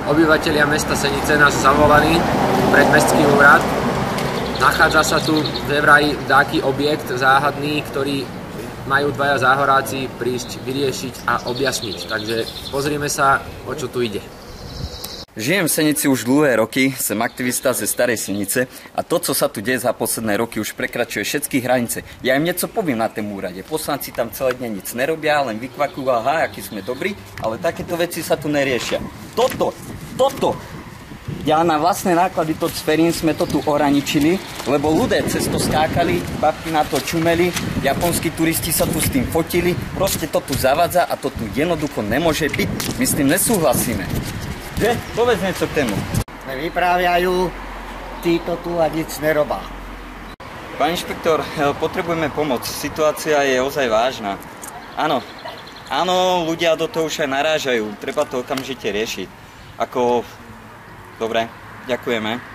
Obyvatelia mesta Senice nás zavolali pred mestský úrad. Nachádza sa tu vraj taký objekt záhadný, ktorý majú dvaja záhoráci prísť vyriešiť a objasniť. Takže pozrime sa, o čo tu ide. Žijem v Senici už dlhé roky, som aktivista ze Starej Senice a to, co sa tu deje za posledné roky, už prekračuje všetky hranice. Ja im niečo poviem na tom úrade. Poslanci tam celé dne nic nerobia, len vykvakujú, aha, aký sme dobrí, ale takéto veci sa tu neriešia. Toto! Ja na vlastné náklady to cverím, sme to tu ohraničili, lebo ľudia cez to skákali, babky na to čumeli, japonskí turisti sa tu s tým fotili, proste to tu zavadza a to tu jednoducho nemôže byť. My s tým nesúhlasíme. Že? Povedz niečo k tému. Vyprávajú, títo tu a nic nerobá. Pán inšpektor, potrebujeme pomoc. Situácia je ozaj vážna. Áno, ľudia do toho už aj narážajú. Treba to okamžite riešiť. Dobre, ďakujeme.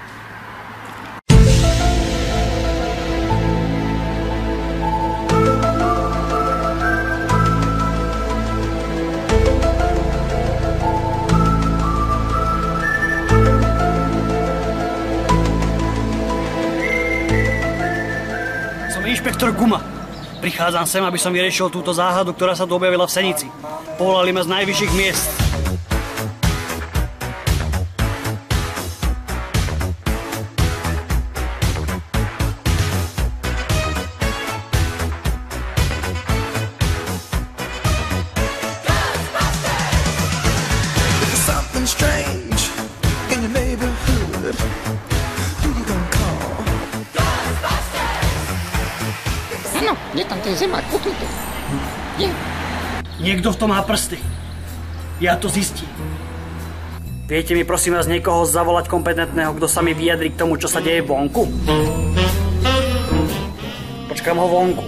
Inšpektor Guma. Prichádzam sem, aby som vyriešil túto záhadu, ktorá sa tu objavila v Senici. Povolali ma z najvyšších miest. No, je tam ten zemák, poďme to. Je. Niekto v tom má prsty. Ja to zistím. Viete mi prosím vás niekoho zavolať kompetentného, kto sa mi vyjadri k tomu, čo sa deje vonku? Počkám ho vonku.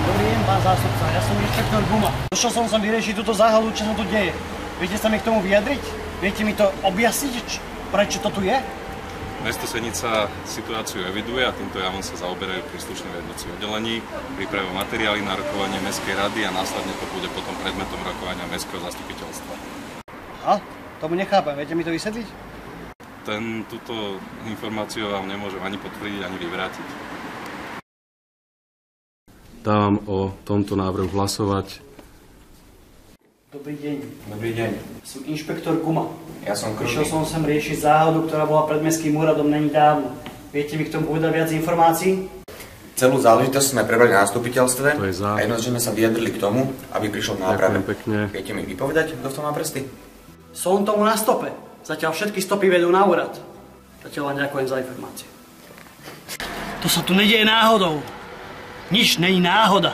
Dobrý deň, pán zástupca. Ja som inšpektor Guma. Došiel som sem vyriešiť túto záhadu, čo sa tu deje. Viete sa mi k tomu vyjadriť? Viete mi to objasniť, prečo to tu je? Mesto Senica situáciu eviduje a týmto javom sa zaoberajú príslušné vedúci oddelení, pripravujú materiály na rokovanie Mestskej rady a následne to bude potom predmetom rokovania Mestského zastupiteľstva. Aha, tomu nechápem. Viete mi to vysvetliť? Túto informáciu vám nemôžem ani potvrdiť, ani vyvrátiť. Dávam o tomto návrhu hlasovať. Dobrý deň. Dobrý deň. Som inšpektor Guma. Ja som Krupný. Prišiel som sem riešiť záhadu, ktorá bola pred mestským úradom není dávno. Viete mi k tomu povedať viac informácií? Celú záležitosť sme prebrali na zastupiteľstve a jednoznačne sa vyjadrili k tomu, aby prišlo k náprave. Ďakujem pekne. Viete mi vypovedať, kto v tom má prsty? Som tomu na stope. Zatiaľ všetky stopy vedú na úrad. Zatiaľ vám ďakujem za informácie. To sa tu nedieje náhodou. Nič není náhoda.